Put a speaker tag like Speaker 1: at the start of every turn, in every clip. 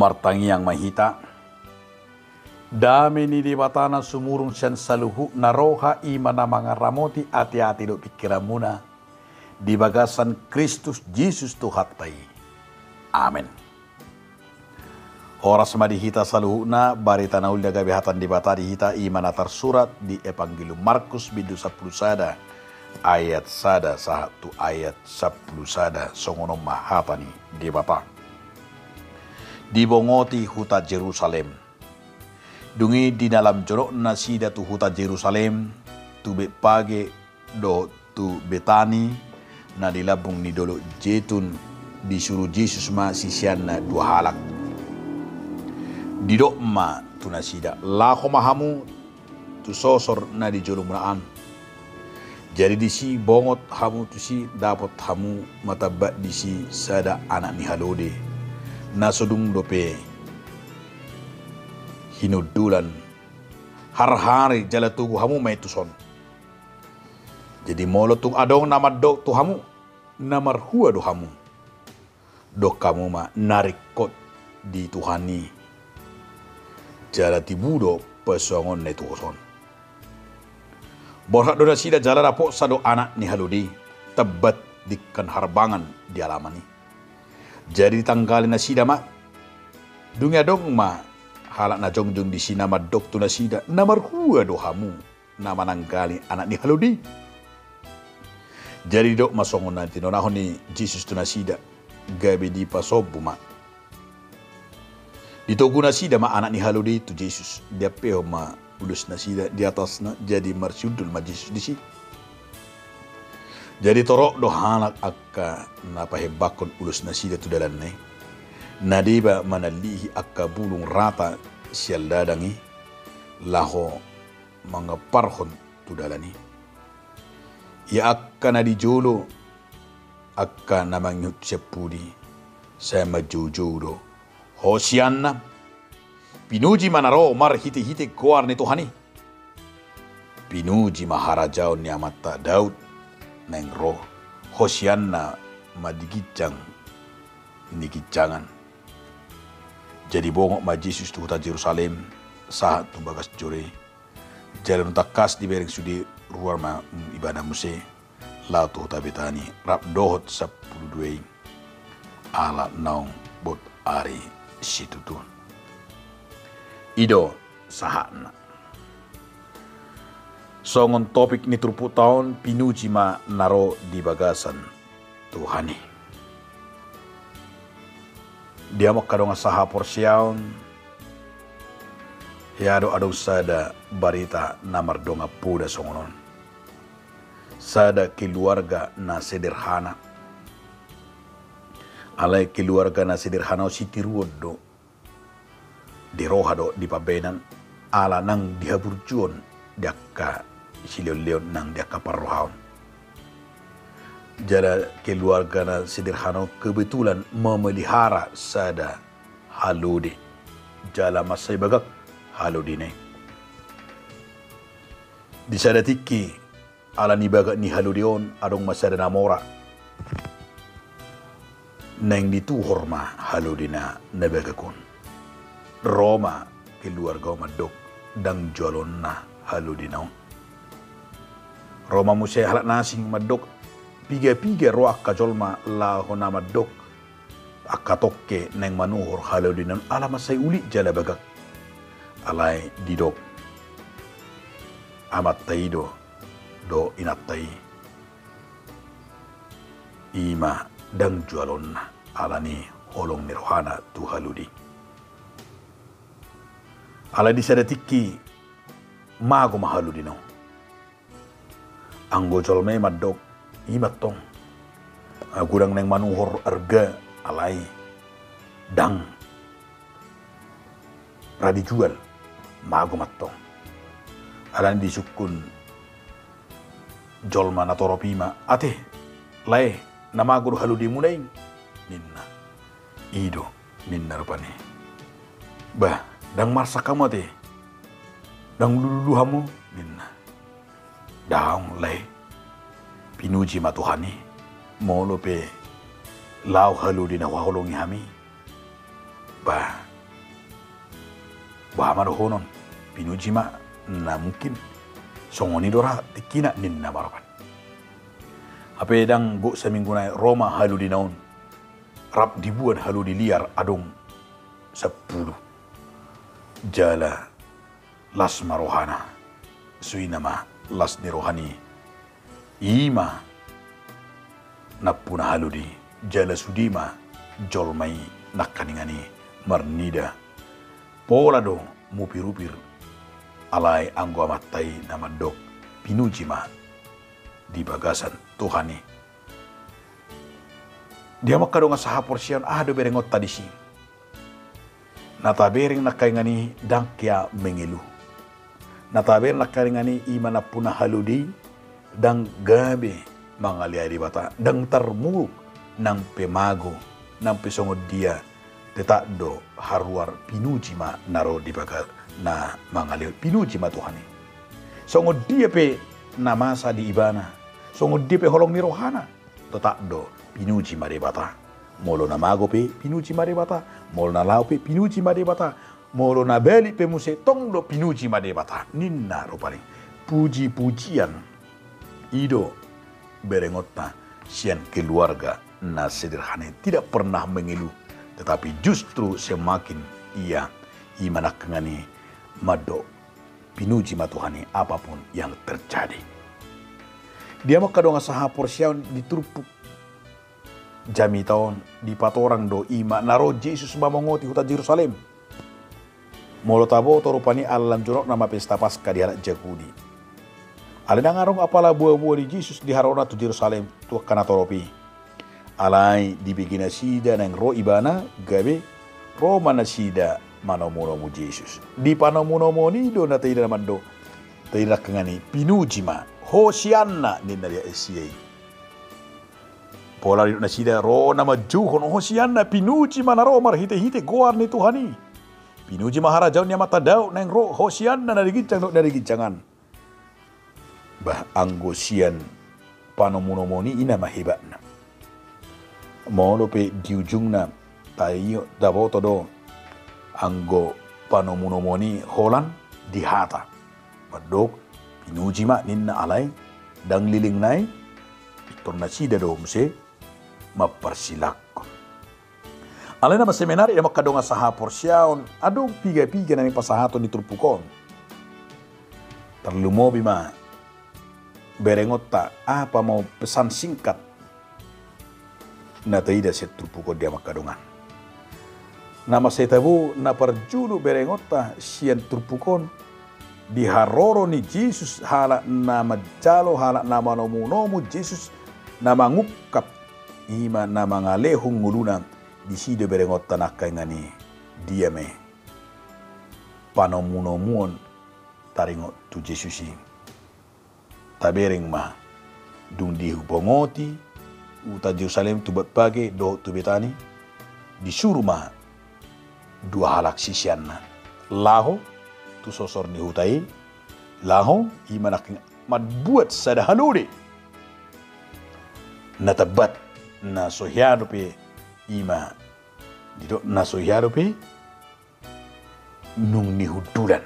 Speaker 1: martangi yang mahita. Dami ni di batana sumurung siyan saluhu naroha imana mga ramoti ati-ati do pikiran muna. Di bagasan Kristus Jesus Tuhatay. Amen. Oras madihita saluhu na barita na ulya gabihatan di bata dihita imana tersurat di Evangelium Markus bidu 10 sada ayat sada satu ayat 10 sada songonom mahatani di bata. Dibongoti huta Jerusalem. Dungi di dalam jorok nasida tu huta Jerusalem, tu be page do tu Betani, na dilabung ni dolo jetun disuruh Yesus ma sisian na dua halak. Didok ma tu nasida, lako mahamu tu sosor na di jolo munaan. Jadi di si bongot hamu tu si dapat hamu matabat di si sada anak ni halode, na sodung dope. Hinudulan har-hari jala tugu hamu may tuson. Jadi molo tung adong nama do tu hamu namar hua do hamu. Do kamu ma narikot di Tuhani. Jala tibudo pesongon ne tuson. Borhak do nasida jala rapok sado anak ni haludi tebat dikan harbangan di alamani. Jadi tanggalin nasida ma dunya dong ma halak na jongjong di si nama dok tu nasida namar hua do hamu nama nanggali anak ni haludi. Jadi dok masongon nanti nonahon ni Jesus tu nasida gabi di pasobu ma. Ditogu nasida ma anak ni haludi tu Jesus dia peo ma ulus nasida di atas na jadi marsudul ma Jesus di si. Jadi torok do halak akka napahebakon ulus nasida tu dalan ne. Nadiba manalihi akka bulung rata sial dadangi laho mga parhon tudalani. Ya akka nadijolo akka namangyut sepudi sa majujudo. Hosianna pinuji manaro mar hiti-hiti kuar ni Tuhani. Pinuji maharajao ni amata Daud neng roh. Hosianna madigijang nigijangan. Jadi bongok ma Jesus tu huta Jerusalem saat tu bagas jore. Jalan takas di bereng sudi ruar ma ibadah muse la tu huta Betani rap dohot 12 ala naung bot ari situ tu. Ido sahana. Songon topik ni trupu tahun pinuji ma naro di bagasan Tuhani. Dia mau kadang saha porsiaun ya ado sada barita namar donga puda songonon sada keluarga na sederhana alai keluarga na sederhana si tiruodo di rohado di pabenan ala nang dihaburjuon diakka silio-leon nang diakka parrohaon. Jada keluarga na sederhana kebetulan memelihara sada halode jala masai bagak halodine. Di sada tiki ala ni bagak ni halodion adong masada namora. Neng dituhor ma halodina na bagakon. Roma keluarga madok dang jolon na halodinaon. Roma musay halak nasing madok piga-piga roa kajolma la honama dok akatokke neng manuhor halodinan ala masay uli jala bagak alay didok amat taido do inatay ima dang jualon ala ni holong nirhana tu haludi ala di sadatiki mago mahaludino anggo jolme madok imat tong gudang neng manuhor arga alai dang radi jual mago matong alan disukun jolma na toropima ate lae namago haludi munaing ninna ido ninna rupane bah dang marsa kamu ate dang lulu hamu ninna daung lae pinuji matuhani molo pe lau haludi na waholongi hami ba bahama do honon pinujima na mungkin songoni dora tikina ninna barapan ape dang go seminggu nai Roma halu di naun rap dibuan halu di liar adong 10 jala las marohana suinama las ni rohani ima napuna halu di jala sudima jolmai nakaningani marnida pola do mupirupir alai anggo amatai nama dok pinujima di bagasan Tuhani dia makadonga sahapor sian do berengot tadi si natabering nakaingani dangkya mengelu natabering nakaingani imana puna haludi dang gabe mangaliari bata dang termuruk nang pemago nang pesongo dia tetak do haruar pinujima naro di bagal na mangalil pinujima Tuhani songo dia pe na masa di ibana songo dia pe holong ni rohana tetak do pinujima de bata molo na mago pe pinujima de bata molo na lau pe pinujima de bata molo na beli pe muse tong do pinujima de bata ninna ropari puji-pujian ido berengotna sian keluarga na sederhana tidak pernah mengeluh tetapi justru semakin ia imanakangani mado pinuji matuhani apapun yang terjadi dia makadonga sahapor siaun diturpuk jami tahun di patorang do ima naro Yesus mamongoti huta Jerusalem molo tabo torupani alam jorok nama pesta Paskah di anak Jahudi alena ngarong apala buah-buah di Yesus di harona tu Jerusalem tu kana toropi alai dibigina sida nang ro ibana gabe ro mana sida manomonomu Yesus di panomonomo ni do na taida mando taida kangani pinujima hosianna ni naria esiei pola na sida ro nama juhon hosianna pinujima na ro marhite-hite goar ni Tuhani pinujima harajaun nya mata dau nang ro hosianna dari gincangan bah anggosian panomonomo ni ina mahibatna molo pe di ujungna tayo dabo todo anggo panomunomoni holan di hata madok pinujima ninna alai dang liling nai itorna sida do mse mapersilakon alai na seminari ya makadonga sahapor siaon adong piga-piga na pasahato ni turpukon terlumo bima berengotta apa mau pesan singkat na taida set turpukon dia makadongan nama setabu na parjulu berengota sian turpukon di haroro ni Yesus hala nama jalo hala nama nomu Yesus nama ngukap ima nama ngalehung nguluna di side berengota nakaingani dia me panomunomuon taringo tu Yesusi tabereng ma dung di hubongoti uta Jerusalem tu pagi do tu betani disuruh ma dua halak sisianna laho tu sosor ni hutai laho imanak madbuat sada haluri natabat na sohyado pe ima dido na sohyado pe nung ni hudulan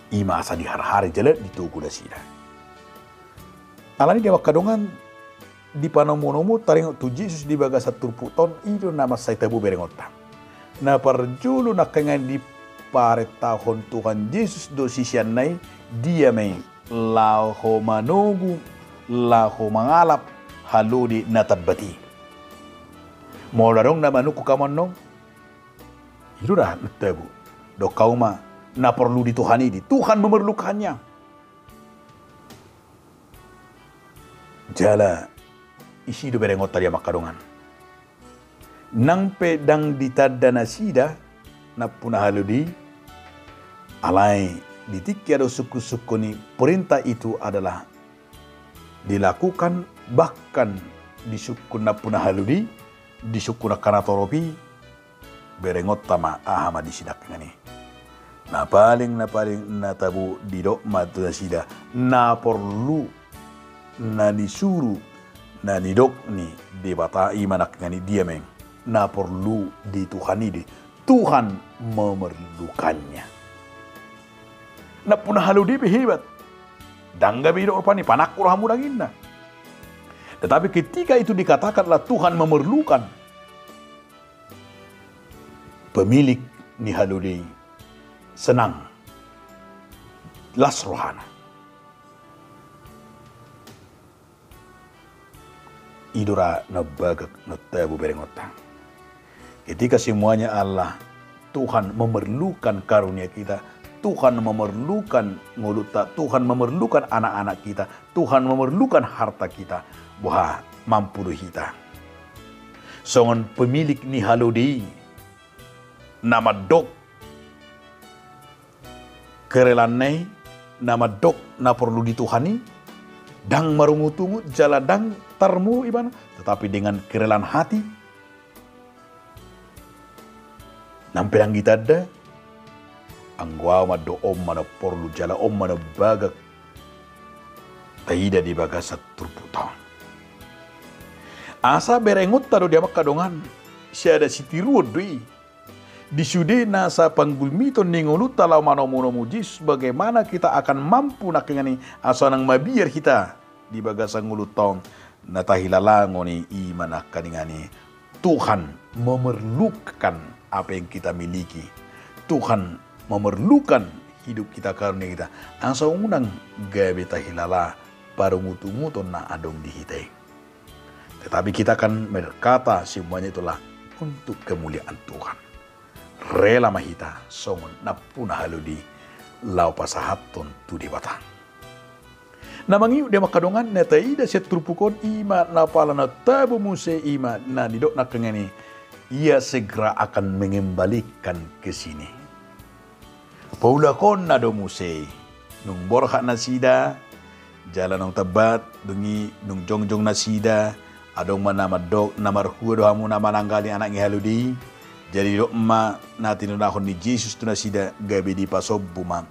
Speaker 1: ima asa di har-hari jalan ditugu da sida alani dia wakadongan di panomonomo taring tu Yesus di bagasa turputon itu nama saitabu berengota na parjulu nakangan di pare tahun Tuhan Yesus do sisian nai dia may laho manugu laho mangalap haludi natabati mo larong na manuku kamanong itu dah natabu do kauma na perlu di Tuhan ini Tuhan memerlukannya jala isi do berengota dia makadongan nang pedang ditadda nasida na punah haludi alai ditikya do suku-suku ni perintah itu adalah dilakukan bahkan di suku na punah haludi di suku na kanatoropi berengot tama ahama disidak ngani na paling na tabu didok matu nasida na perlu na disuruh na didok ni debata imanak ngani dia meng na perlu di Tuhan ini Tuhan memerlukannya. Na punah haludi hebat. Dangga bido rupani panakku rahamu danginna. Tetapi ketika itu dikatakanlah Tuhan memerlukan, pemilik ni haludi senang. Las rohana. Idura na bagak na tabu berengotang. Ketika semuanya Allah, Tuhan memerlukan karunia kita, Tuhan memerlukan nguluta, Tuhan memerlukan anak-anak kita, Tuhan memerlukan harta kita, bahwa mampu kita. Songon pemilik ni haludi, nama dok, kerelanai, nama dok na perlu dituhani, dang marungu-tungu, jala dang tarmu ibana, tetapi dengan kerelaan hati, nampirang kita ada, anggawa do om mana perlu jala om mana bagak, tahida di bagas satu tahun. Asa berengut tado dia makadongan, siada sitiru dui, disude nasa panggulmito ningolu talau manomono mujis, bagaimana kita akan mampu nak ngani asa nang mabiar kita di bagasang ngulu tahun, natahilala ngoni iman akan ngani Tuhan memerlukan apa yang kita miliki. Tuhan memerlukan hidup kita karunia kita. Asa unang gabe tahilala parungutu-ngutu na adong dihitai. Tetapi kita akan berkata semuanya itulah untuk kemuliaan Tuhan. Rela mahita songon na punah haludi lau pasahaton tu di batang. Namangi dia makadongan na taida setrupukon ima na pala na tabu muse ima na didok na kengeni, ia segera akan mengembalikan ke sini. Paula kon na do muse nung borha na sida jalan nung tabat dungi nung jongjong na sida adong manama dok namarhua do hamu nama nanggali anak ngi haludi. Jadi do ma natin nahon ni Jesus tu na sida gabe di pasobbu ma.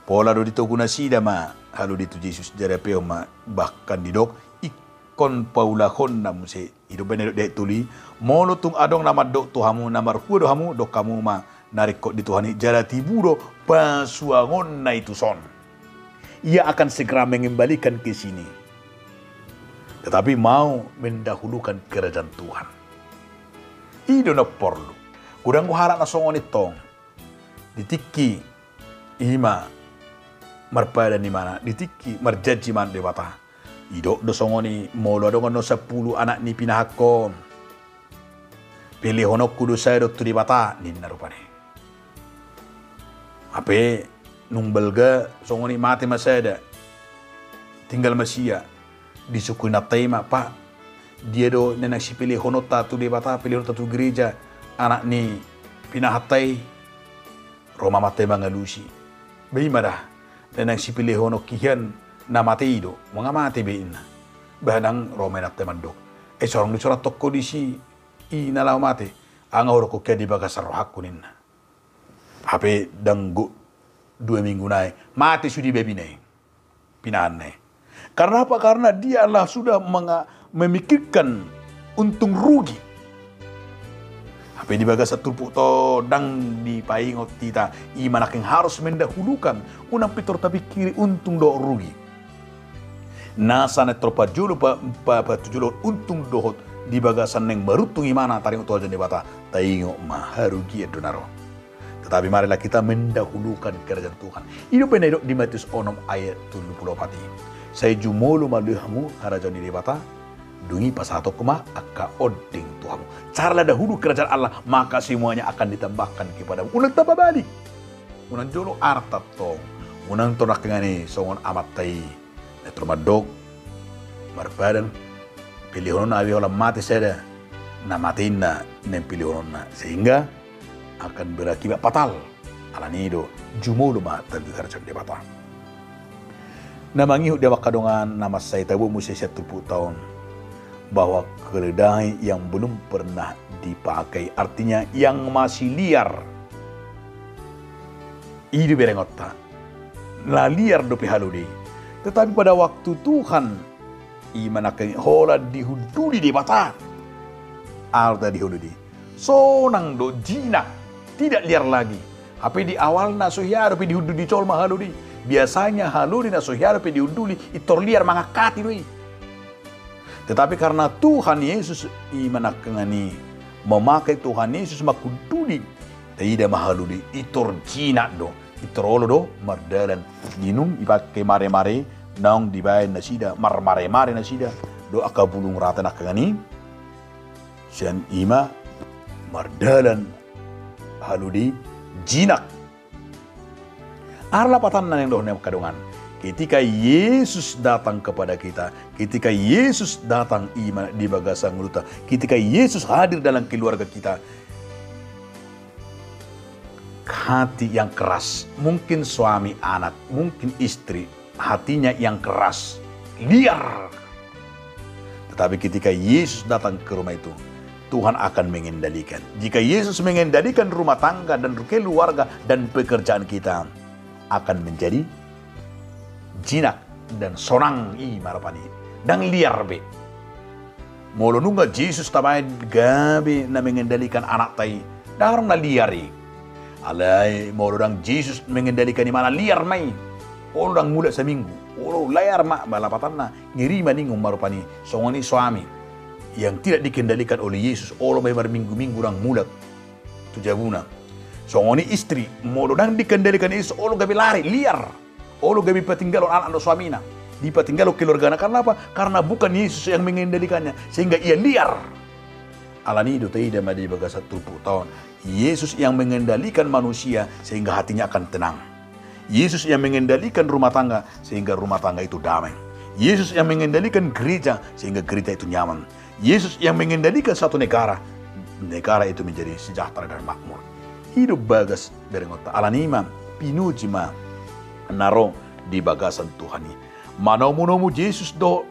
Speaker 1: Pola do dito kuna sida ma haludi tu Jesus jarapeo ma bahkan di dok ikon paula kon na muse ido benedok de tuli molo tung adong nama dok tu hamu namarhua do hamu dok kamu ma narik kok di Tuhani jala tiburo pasuangon na itu son. Ia akan segera mengembalikan ke sini. Tetapi mau mendahulukan kerajaan Tuhan. Ido na perlu. Kudang kuharap na songon itong. Ditiki ima marpada ni mana. Ditiki marjaji man dewata. Ido do songoni molo do no 10 anak ni pinahakon. Pilih honok kudu saya do tu dewata ninna rupane. Ape nung belga songoni mati masada. Tinggal masia. Disukui na tema pak dia do nenek si pilih honota tu debata pilih honota tu gereja anak ni pinahatay Roma mate mangalusi bagaimana nenek si pilih honok kian na mate ido mga mate bein bahadang Roma na temandok sorong disurat toko di si inalaw mate ang oro ko kaya di bagasar hakunin hape danggo 2 minggu nai mate sudi bebi nai pinahan nai. Karena apa? Karena dia Allah sudah memikirkan untung rugi. Apa di bagas satu puto dang di paingot kita iman yang harus mendahulukan unang pitor tapi kiri untung do rugi. Nasa net tropa julu pa tujulo untung dohot di bagasan yang barutung imana taring utol jan debata taingo maharugi edonaro. Tetapi marilah kita mendahulukan kerajaan Tuhan. Ini penedok di Matius 6 ayat 74. Saya jumolo maluhamu harajan di bata dungi pasato kema akka oding Tuhanmu. Caralah dahulu kerajaan Allah maka semuanya akan ditambahkan kepadamu. Unang tambah balik. Unang jolo artat tong. Unang tonak ngani songon amat tai. Netromadok marbadan pilihonon na aviola mati seda na matiin na nempilihonon na sehingga akan berakibat fatal. Alanido jumolo ma tagi kerajaan di bata. Namangihut dia makadongan nama saya tahu musim 10 tahun bahwa keledai yang belum pernah dipakai artinya yang masih liar. Ini berengota. La liar do pihaludi. Tetapi pada waktu Tuhan iman akan hola dihuduli di mata. Arta dihuduli. Sonang do jinak tidak liar lagi. Tapi di awal na sohyaro pe dihudu di col mahaludi. Biasanya haludi na sohyaro pe diuduli itor liar mangakati doi. Tetapi karena Tuhan Yesus imanakangani memakai Tuhan Yesus makuduli tidak mahaludi itor jinak do itor olo do mardalan ginung ipakai mare-mare naong dibayan na sida mare-mare na sida do akabulung rata nakangani sian ima mardalan haludi jinak arla patanan yang dohnya kadongan. Ketika Yesus datang kepada kita, ketika Yesus datang iman di bagasan luta, ketika Yesus hadir dalam keluarga kita, hati yang keras, mungkin suami anak, mungkin istri, hatinya yang keras, liar. Tetapi ketika Yesus datang ke rumah itu, Tuhan akan mengendalikan. Jika Yesus mengendalikan rumah tangga dan keluarga dan pekerjaan kita, akan menjadi jinak dan sonang marapani dan liar be. Molo nunga Jesus tamay gabi na mengendalikan anak tay darang na liari. Alay molo dang Jesus mengendalikan di mana liar may. Olo dang mula sa minggu. Olo layar ma balapatan na ngiri maningong marapani songoni suami yang tidak dikendalikan oleh Yesus. Olo may minggu-minggu dang mulat tujabuna. Songoni istri molo dang dikendalikan Yesus. Olo gabi lari liar. Olo gabi patinggalon anak suamina, di patinggalo keluargana. Karena apa? Karena bukan Yesus yang mengendalikannya, sehingga ia liar. Alanido tidak madi baga 10 tahun. Yesus yang mengendalikan manusia sehingga hatinya akan tenang. Yesus yang mengendalikan rumah tangga sehingga rumah tangga itu damai. Yesus yang mengendalikan gereja sehingga gereja itu nyaman. Yesus yang mengendalikan satu negara, negara itu menjadi sejahtera dan makmur. Hidup bagas dari ngota alanima pinujima naro di bagasan Tuhan ni. Manomu Yesus do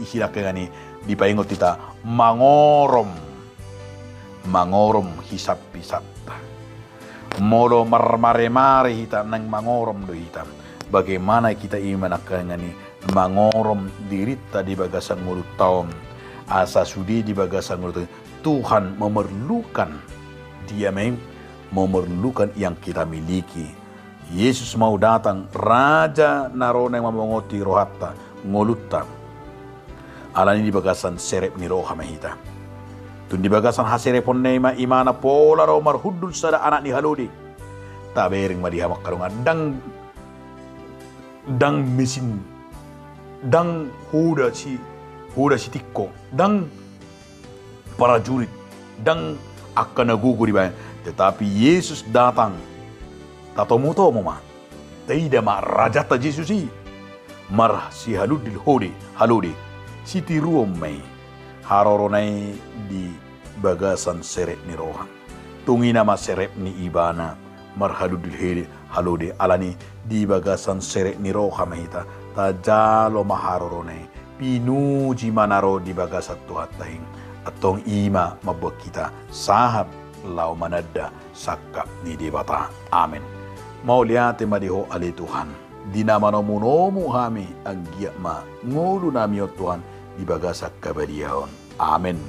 Speaker 1: ihilakengani di paingot kita mangorom hisap molo marmare hita nang mangorom do hita. Bagaimana kita imanakengani mangorom dirita di bagasan mulut tahun asa sudi di bagasan mulut Tuhan memerlukan dia memerlukan yang kita miliki. Yesus mau datang, Raja narona yang memongoti rohatta, ngolutta. Alani di bagasan serep ni roha mahita. Tun di bagasan haserepon nema imana pola ro marhudul sada anak ni halodi. Tabering madihamak karungan dang mesin, dang huda si tikko, dang prajurit, dang akan nagugur di bayan. Tetapi Yesus datang. Tatomuto mo ma, tidak ma rajata Jesusi, mar si haludil haludi, si tiruom may, haroronay di bagasan serep ni rohan, tungina ma serep ni ibana, mar haludil haludi, alani di bagasan serep ni roha mahita, tajalo maharoronay, pinuji manaro di bagasat tuhatahing, atong ima mabuat kita, sahab lau manada sakap ni dibata. Amin. Mauliate madiho ali Tuhan. Dinamanomunomu hami ang giyak ma ngulu nami o Tuhan di bagasak kabadiyaon. Amen.